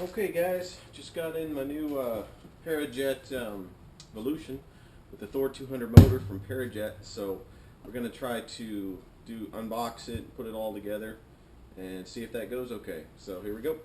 Okay guys, just got in my new Parajet Volution with the Thor 200 motor from Parajet. So we're going to try to unbox it, put it all together, and see if that goes okay. So here we go.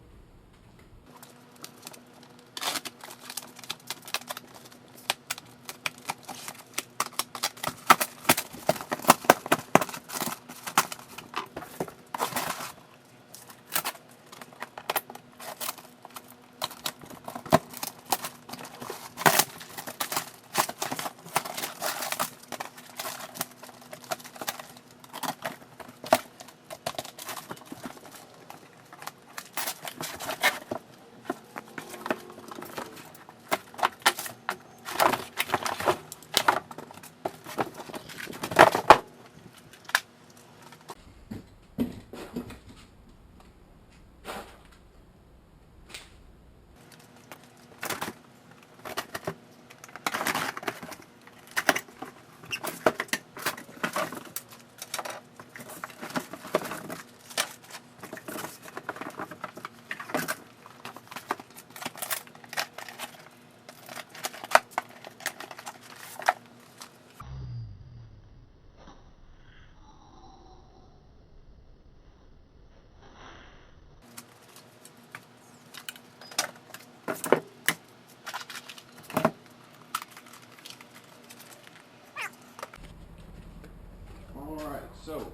Alright, so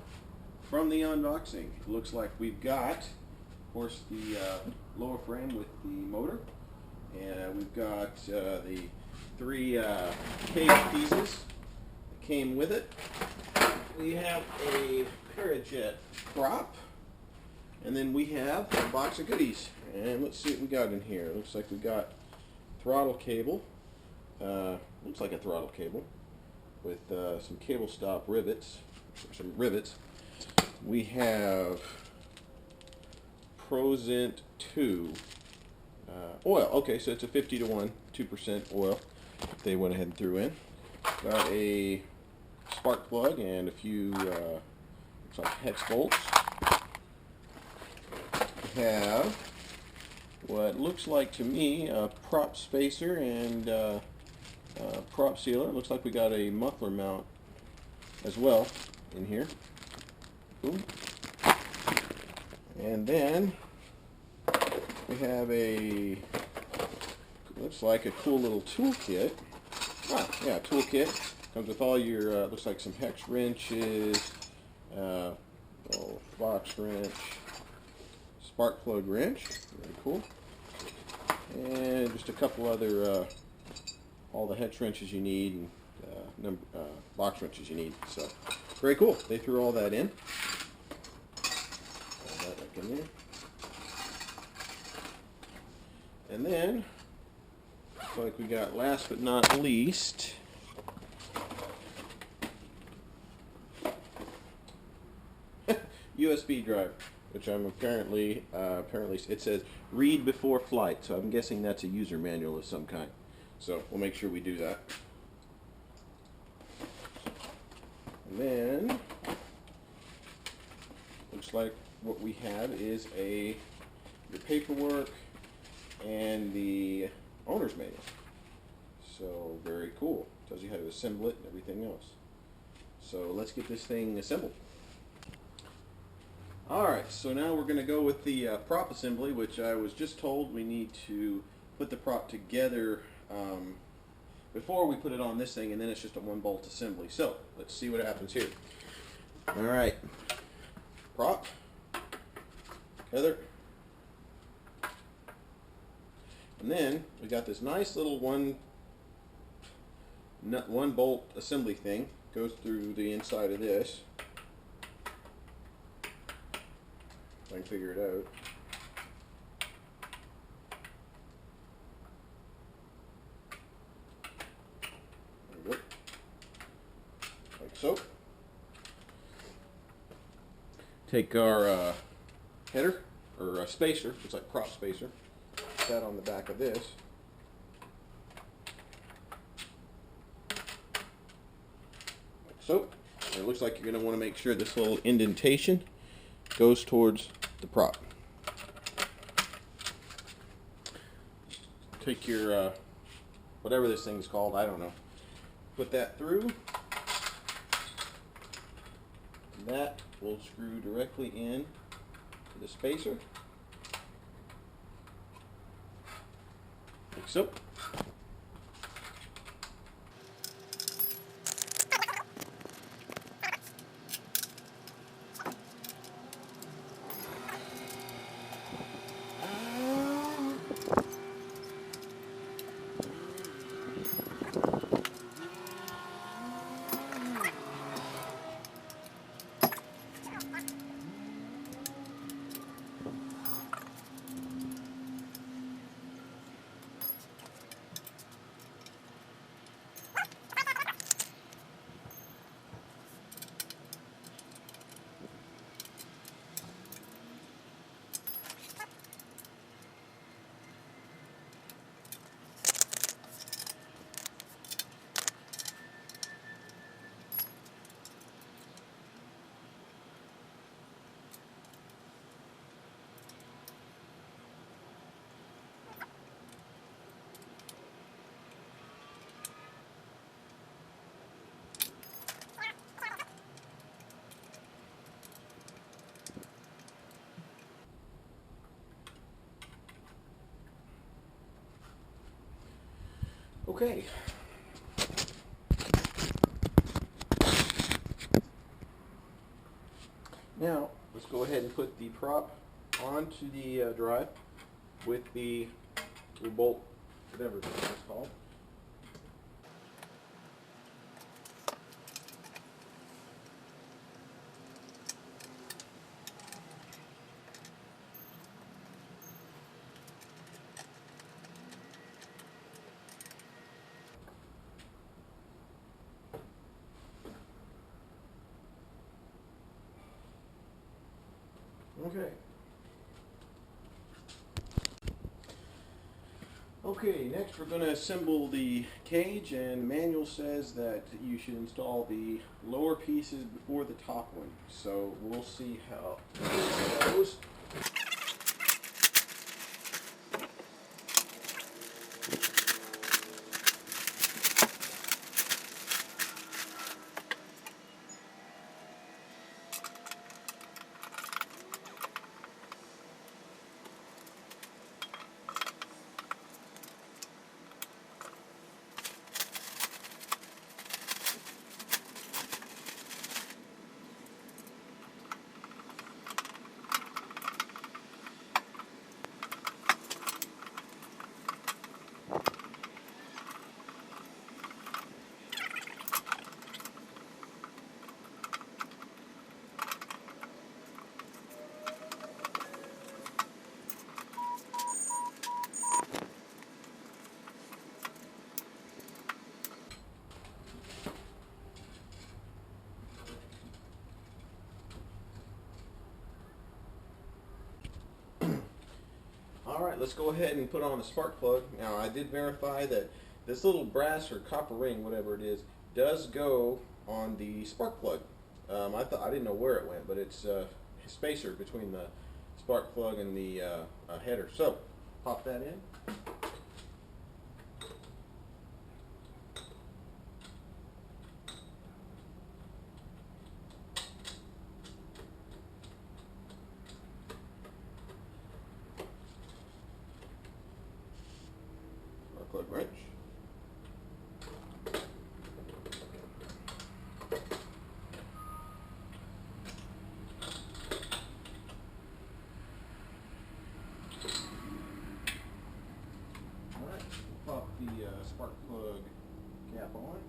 from the unboxing, it looks like we've got, of course, the lower frame with the motor, and we've got the three cage pieces that came with it. We have a Parajet prop, and then we have a box of goodies. And let's see what we got in here. Looks like we got throttle cable. Looks like a throttle cable with some cable stop rivets, or some rivets. We have Parajet 2 oil. Okay, so it's a 50 to 1, 2% oil they went ahead and threw in. Got a spark plug and a few looks like hex bolts. We have what looks like to me a prop spacer and prop sealer. It looks like we got a muffler mount as well in here. Cool. And then we have a, looks like a cool little toolkit. Ah, yeah, toolkit. Comes with all your, looks like some hex wrenches, little box wrench, spark plug wrench. Very cool. And just a couple other, all the hex wrenches you need, and box wrenches you need. So, very cool. They threw all that in. All that back in there. And then, looks like we got, last but not least, USB drive, which I'm apparently it says read before flight, so I'm guessing that's a user manual of some kind. So we'll make sure we do that. And then looks like what we have is the paperwork and the owner's manual. So very cool. Tells you how to assemble it and everything else. So let's get this thing assembled. Alright, so now we're going to go with the prop assembly, which I was just told we need to put the prop together before we put it on this thing, and then it's just a one bolt assembly. So let's see what happens here. Alright, prop together, and then we got this nice little one bolt assembly thing. Goes through the inside of this. If I can figure it out. There we go. Like so. Take our header, or spacer, it's like prop spacer. Put that on the back of this. Like so. And it looks like you're going to want to make sure this little indentation goes towards the prop. take your whatever this thing's called, I don't know. Put that through. That will screw directly in to the spacer, like so. Okay. Now, let's go ahead and put the prop onto the drive with the bolt, whatever it's called. Okay. Okay, next we're going to assemble the cage, and the manual says that you should install the lower pieces before the top one. So we'll see how it goes. Alright, let's go ahead and put on the spark plug. Now, I did verify that this little brass or copper ring, whatever it is, does go on the spark plug. I didn't know where it went, but it's a spacer between the spark plug and the header. So, pop that in. Plug wrench. Alright, we'll pop the spark plug cap on.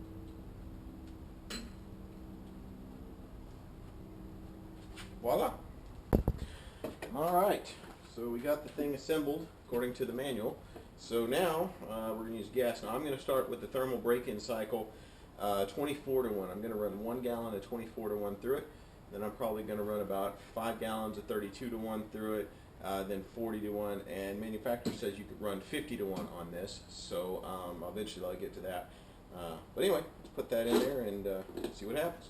Voila! Alright, so we got the thing assembled according to the manual. So now we're going to use gas. Now I'm going to start with the thermal break-in cycle 24 to 1. I'm going to run 1 gallon of 24 to 1 through it. Then I'm probably going to run about 5 gallons of 32 to 1 through it, then 40 to 1. And manufacturer says you could run 50 to 1 on this. So eventually I'll get to that. But anyway, let's put that in there and see what happens.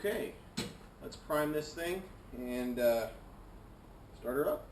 Okay, let's prime this thing and start her up.